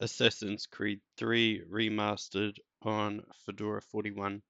Assassin's Creed 3 Remastered on Fedora 41.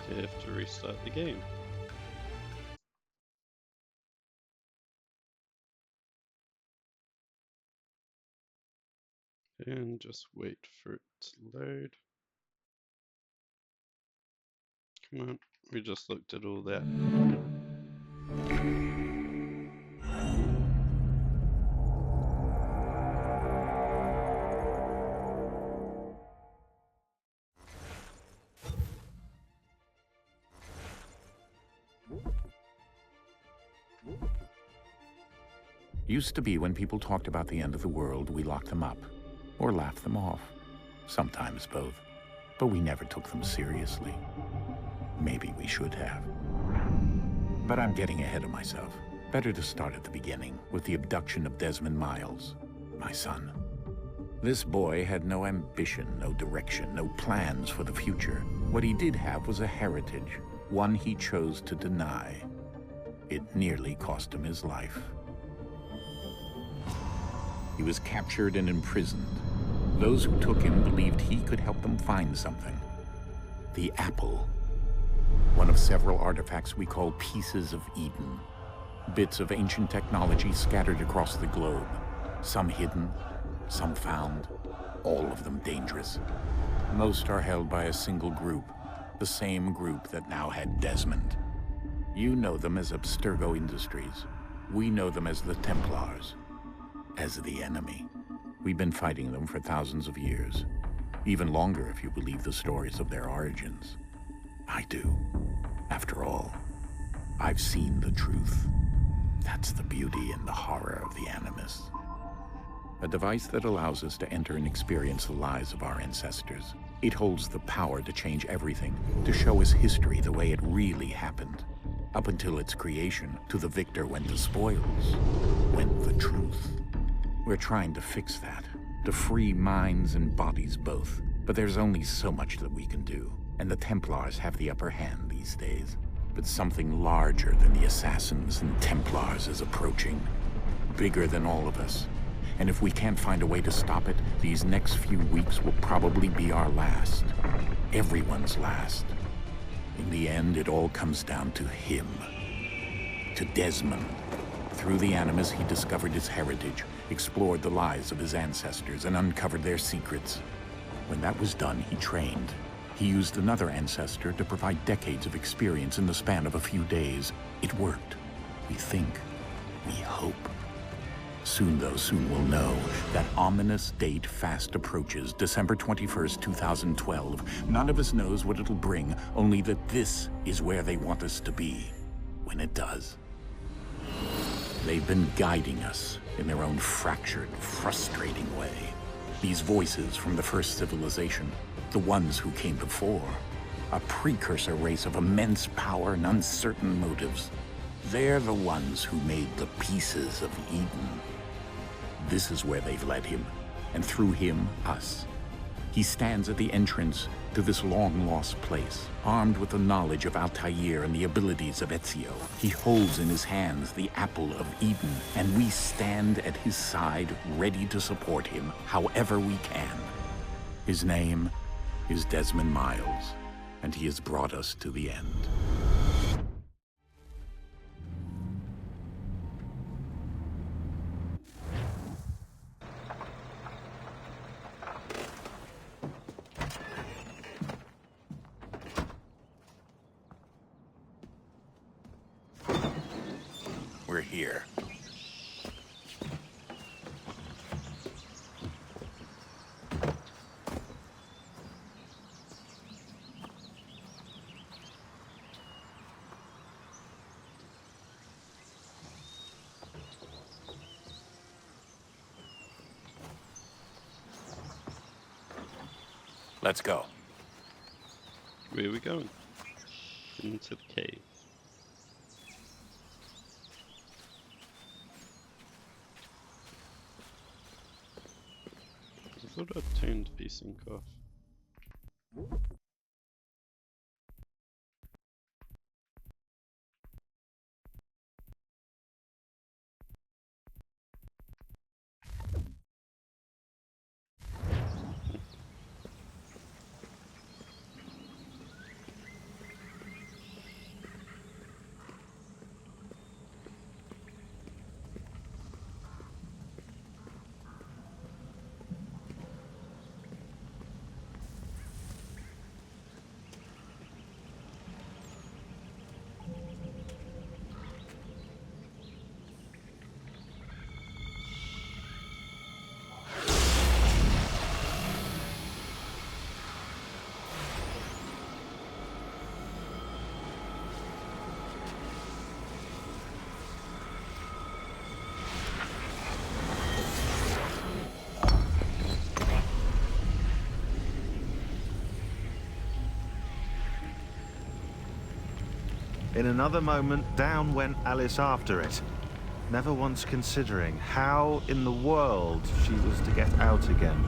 You have to restart the game. And just wait for it to load. Come on, we just looked at all that. Used to be when people talked about the end of the world, we locked them up, or laughed them off. Sometimes both. But we never took them seriously. Maybe we should have. But I'm getting ahead of myself. Better to start at the beginning, with the abduction of Desmond Miles, my son. This boy had no ambition, no direction, no plans for the future. What he did have was a heritage, one he chose to deny. It nearly cost him his life. He was captured and imprisoned. Those who took him believed he could help them find something. The apple. One of several artifacts we call pieces of Eden. Bits of ancient technology scattered across the globe. Some hidden, some found, all of them dangerous. Most are held by a single group, the same group that now had Desmond. You know them as Abstergo Industries. We know them as the Templars. As the enemy. We've been fighting them for thousands of years. Even longer if you believe the stories of their origins. I do. After all, I've seen the truth. That's the beauty and the horror of the Animus. A device that allows us to enter and experience the lives of our ancestors. It holds the power to change everything, to show us history the way it really happened. Up until its creation, to the victor went the spoils, went the truth. We're trying to fix that, to free minds and bodies both. But there's only so much that we can do, and the Templars have the upper hand these days. But something larger than the Assassins and Templars is approaching, bigger than all of us. And if we can't find a way to stop it, these next few weeks will probably be our last. Everyone's last. In the end, it all comes down to him. To Desmond. Through the Animus, he discovered his heritage, explored the lives of his ancestors, and uncovered their secrets. When that was done, he trained. He used another ancestor to provide decades of experience in the span of a few days. It worked. We think. We hope. Soon, though, soon we'll know. That ominous date fast approaches, December 21st, 2012. None of us knows what it'll bring, only that this is where they want us to be. When it does. They've been guiding us in their own fractured, frustrating way. These voices from the first civilization, the ones who came before, a precursor race of immense power and uncertain motives. They're the ones who made the pieces of Eden. This is where they've led him, and through him, us. He stands at the entrance to this long-lost place, armed with the knowledge of Altair and the abilities of Ezio. He holds in his hands the Apple of Eden, and we stand at his side, ready to support him however we can. His name is Desmond Miles, and he has brought us to the end. We're here. Let's go. Where are we going? Into the cave. I thought I turned VSync off. In another moment, down went Alice after it, never once considering how in the world she was to get out again.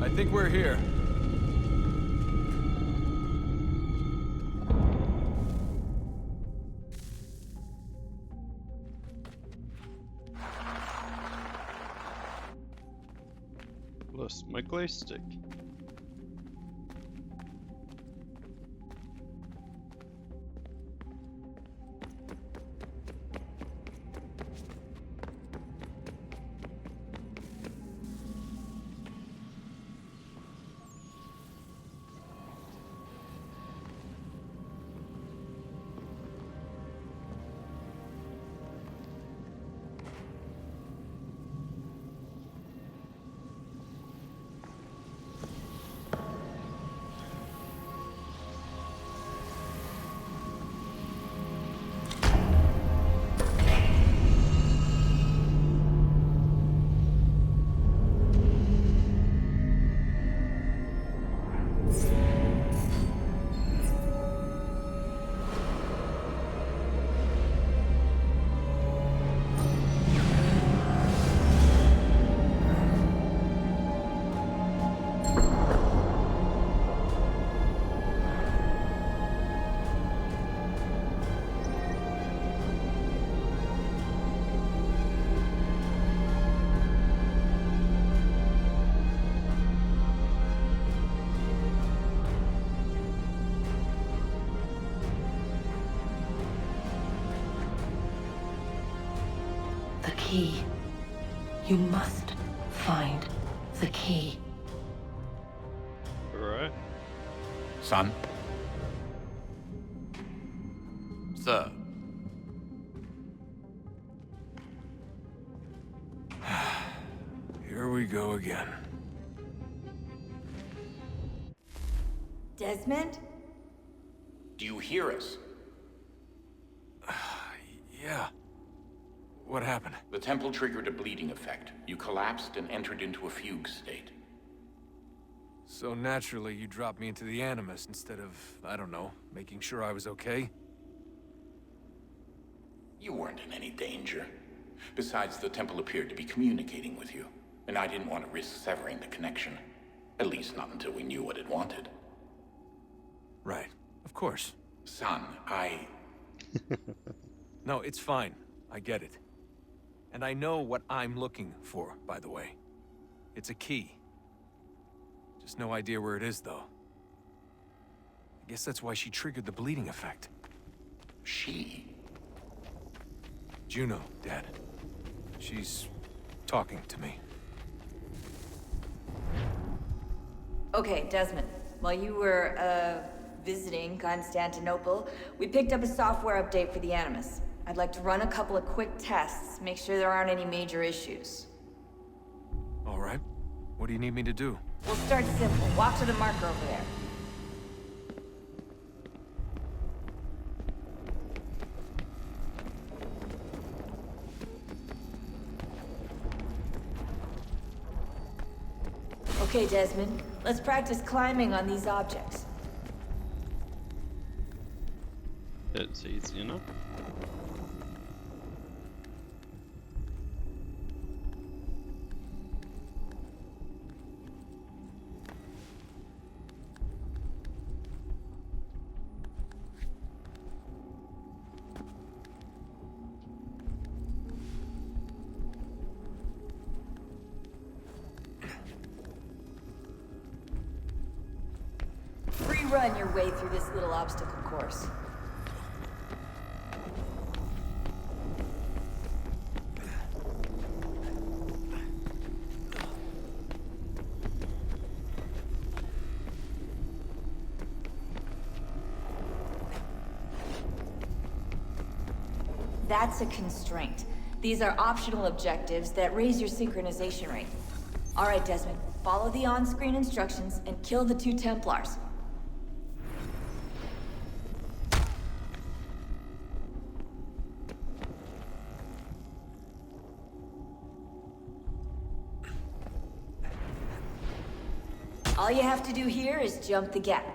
I think we're here. Lost my glow stick. The key. You must find the key. Alright. Son? Sir. Here we go again. Desmond? Do you hear us? Yeah. What happened? The temple triggered a bleeding effect. You collapsed and entered into a fugue state. So naturally, you dropped me into the Animus instead of, I don't know, making sure I was okay? You weren't in any danger. Besides, the temple appeared to be communicating with you, and I didn't want to risk severing the connection. At least not until we knew what it wanted. Right. Of course. Son, No, it's fine. I get it. And I know what I'm looking for, by the way. It's a key. Just no idea where it is, though. I guess that's why she triggered the bleeding effect. She? Juno, Dad. She's talking to me. Okay, Desmond. While you were, visiting Constantinople, we picked up a software update for the Animus. I'd like to run a couple of quick tests, make sure there aren't any major issues. All right. What do you need me to do? We'll start simple. Walk to the marker over there. Okay, Desmond. Let's practice climbing on these objects. It's easy enough. Free run your way through this little obstacle course. That's a constraint. These are optional objectives that raise your synchronization rate. All right, Desmond. Follow the on-screen instructions and kill the 2 Templars. All you have to do here is jump the gap.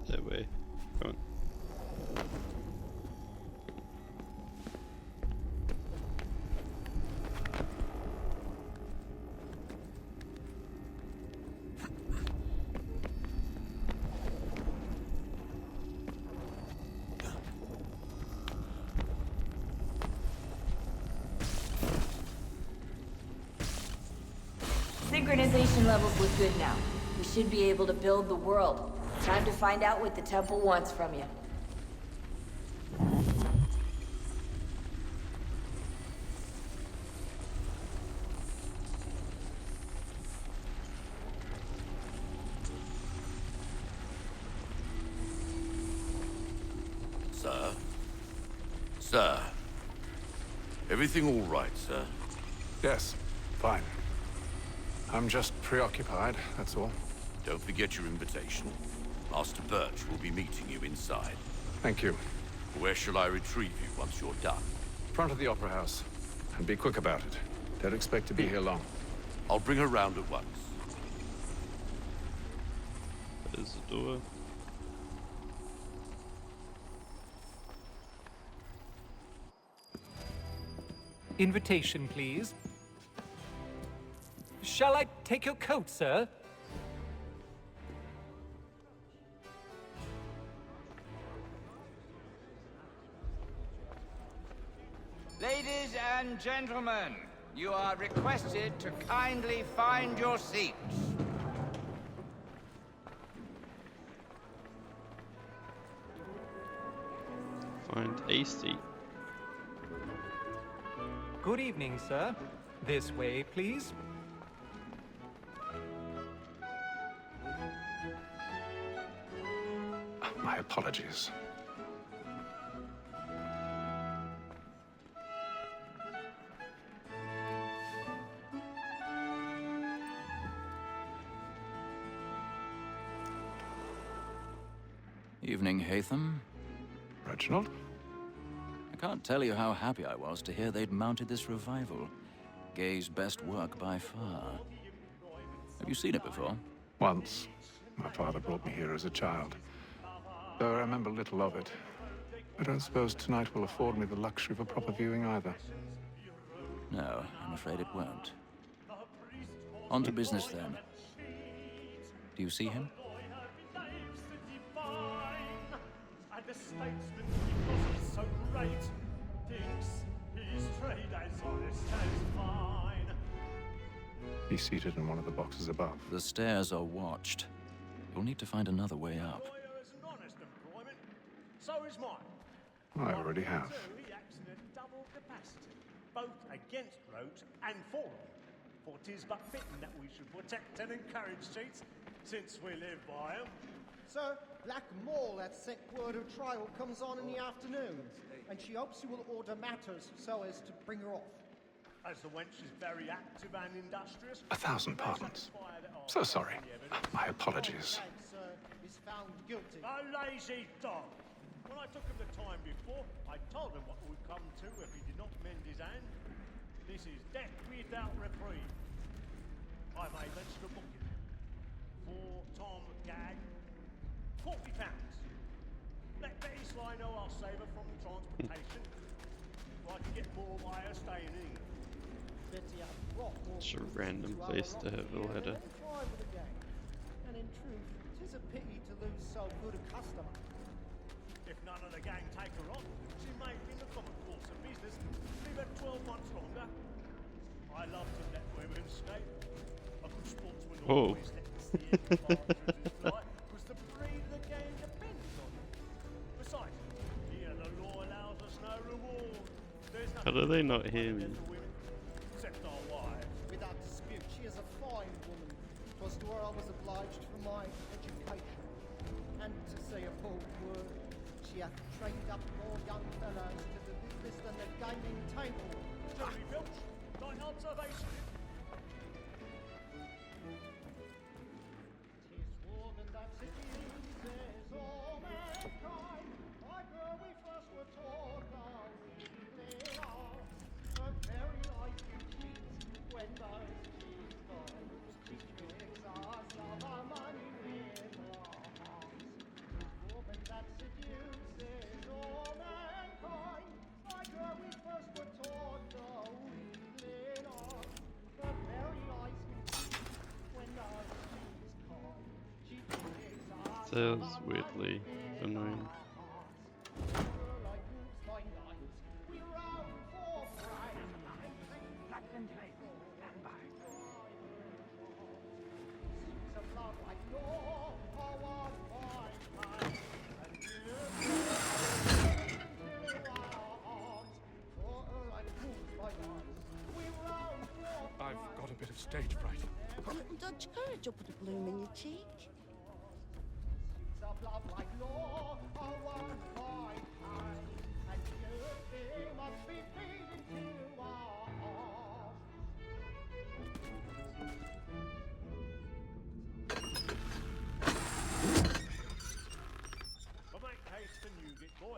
That way. Go on. Synchronization levels look good now. We should be able to build the world. Time to find out what the temple wants from you. Sir? Sir? Everything all right, sir? Yes, fine. I'm just preoccupied, that's all. Don't forget your invitation. Master Birch will be meeting you inside. Thank you. Where shall I retrieve you once you're done? Front of the Opera House. And be quick about it. Don't expect to be here long. I'll bring her round at once. There's the door. Invitation, please. Shall I take your coat, sir? Ladies and gentlemen, you are requested to kindly find your seats. Find a seat. Good evening, sir. This way, please. My apologies. Evening, Hatham. Reginald? I can't tell you how happy I was to hear they'd mounted this revival. Gay's best work by far. Have you seen it before? Once. My father brought me here as a child. Though I remember little of it. I don't suppose tonight will afford me the luxury of a proper viewing either. No, I'm afraid it won't. On to business then. Do you see him? The statesman, because he's so great, thinks his trade as honest as mine. He's seated in one of the boxes above. The stairs are watched. You'll need to find another way up. Lawyer is an honest employment, so is mine. I already have. He acts in a double capacity, both against rogues and for them. For 'tis but fitting that we should protect and encourage cheats, since we live by 'em. Sir, Black Mall that sent word of trial comes on in the afternoon, and she hopes you will order matters so as to bring her off. As the wench is very active and industrious... 1,000 pardons. So sorry. My apologies. Sir is found guilty. A lazy dog! When I took him the time before, I told him what would come to if he did not mend his hand. This is death without reprieve. I may venture to book him. For Tom Gag, £40. Let Betty Sly know I'll save her from the transportation. So I can get more by her staying in England. It's a random place to have a letter. And in truth, 'tis a pity to lose so good a customer. If none of the gang take her on, she may, in the common course of business, leave her 12 months longer. I love to let women skate. A good sportsman always lets the end of partridges fly, because the breed of the game depends on it. Besides, here the law allows us no reward. There's How do they not hear me? Except our wives. Without dispute, she is a fine woman. 'Twas to her I was obliged for my education. And to say a bold word, she hath trained up more young fellows to the business than the gaming table. Jerry Bilch, thy observation. Tis woman that seduces all mankind. Like her we first were taught our weakling arts. Her very life you cheat when those cheat boys. She tricks us of our money with our hearts. Tis woman that seduces all mankind. Like her we first were taught our weakling arts. Her very life you cheat when those cheats come. She tricks us of Sounds our weirdly annoying. I've got a bit of stage fright. Got a little Dutch courage up with a bloom in your cheek.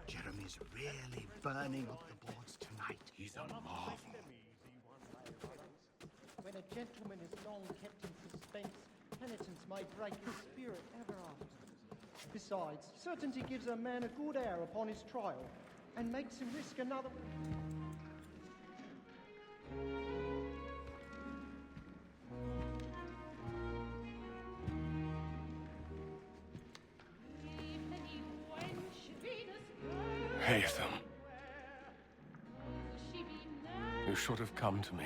Jeremy's really burning up the boards tonight. He's a marvel. When a gentleman is long kept in suspense, penitence may break his spirit ever after. Besides, certainty gives a man a good air upon his trial, and makes him risk another... Hatham. You should have come to me.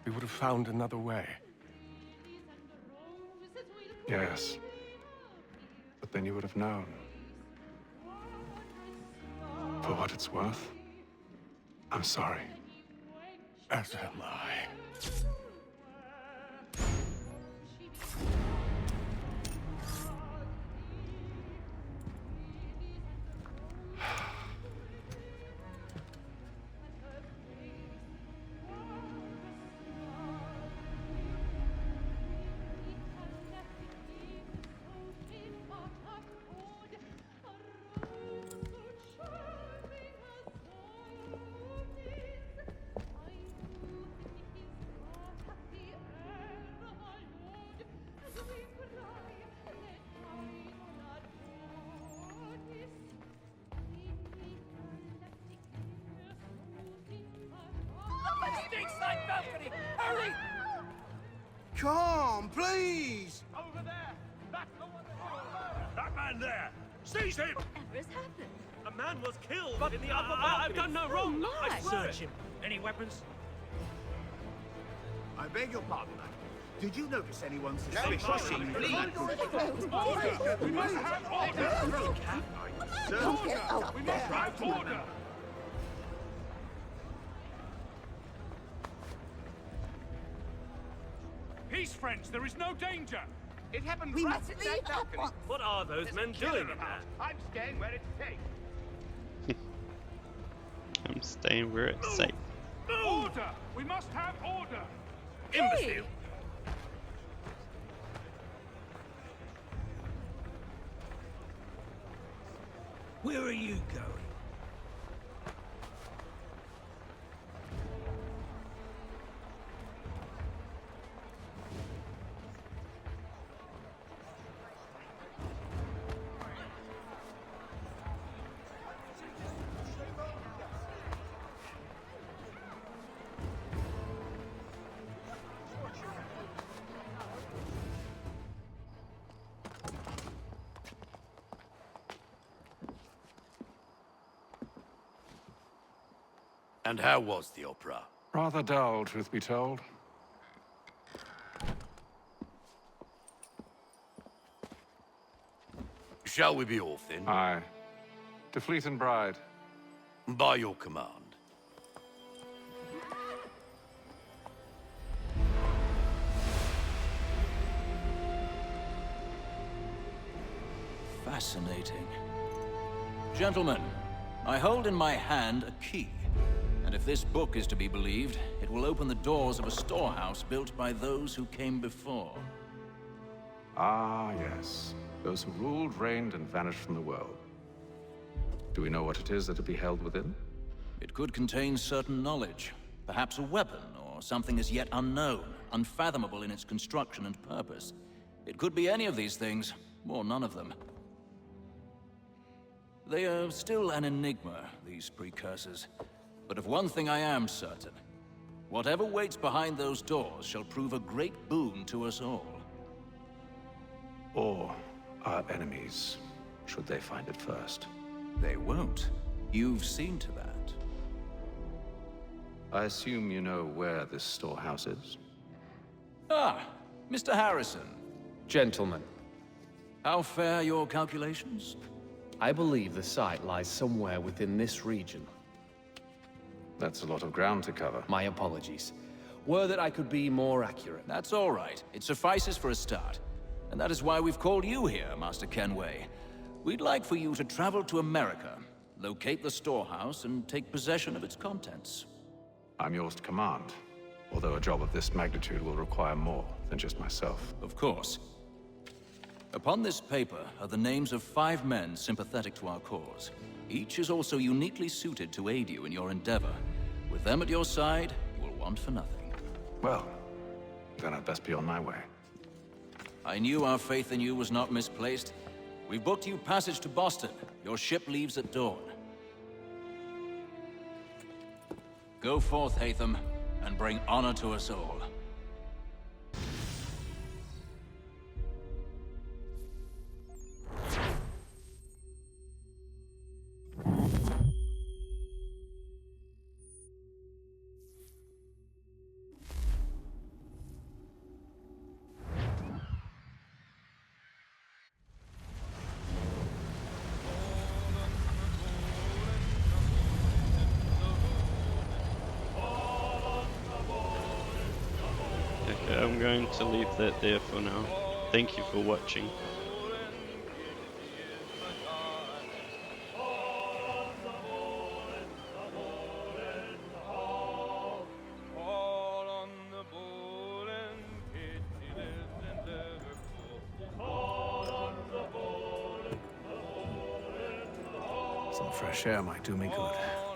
We would have found another way. Yes. But then you would have known. For what it's worth, I'm sorry. As am I. Hurry! Come, please! Over there! That's the one that man there! Seize him! Whatever has happened? A man was killed in the upper balcony. I've done no wrong. Oh, I my. search him. Any weapons? I beg your pardon, mate. Did you notice anyone Please. suspicious? Order! We must have order! Order! We must have order! Peace, friends. There is no danger. It happened We right must at leave that at balcony. once. What are those There's men a killer doing in about. there? I'm staying where it's safe. I'm staying where it's safe. Order! We must have order! Hey! Imbecile! Where are you going? And how was the opera? Rather dull, truth be told. Shall we be off then? Aye. To Fleet and Bride. By your command. Fascinating. Gentlemen, I hold in my hand a key. And if this book is to be believed, it will open the doors of a storehouse built by those who came before. Ah, yes. Those who ruled, reigned, and vanished from the world. Do we know what it is that will be held within? It could contain certain knowledge. Perhaps a weapon, or something as yet unknown, unfathomable in its construction and purpose. It could be any of these things, or none of them. They are still an enigma, these precursors. But of one thing I am certain. Whatever waits behind those doors shall prove a great boon to us all. Or our enemies, should they find it first. They won't. You've seen to that. I assume you know where this storehouse is? Ah, Mr. Harrison. Gentlemen, How fare your calculations? I believe the site lies somewhere within this region. That's a lot of ground to cover. My apologies. Were that I could be more accurate. That's all right. It suffices for a start. And that is why we've called you here, Master Kenway. We'd like for you to travel to America, locate the storehouse, and take possession of its contents. I'm yours to command. Although a job of this magnitude will require more than just myself. Of course. Upon this paper are the names of 5 men sympathetic to our cause. Each is also uniquely suited to aid you in your endeavor. With them at your side, you will want for nothing. Well, then I'd best be on my way. I knew our faith in you was not misplaced. We've booked you passage to Boston. Your ship leaves at dawn. Go forth, Hatham, and bring honor to us all. I'm going to leave that there for now. Thank you for watching. Some fresh air might do me good.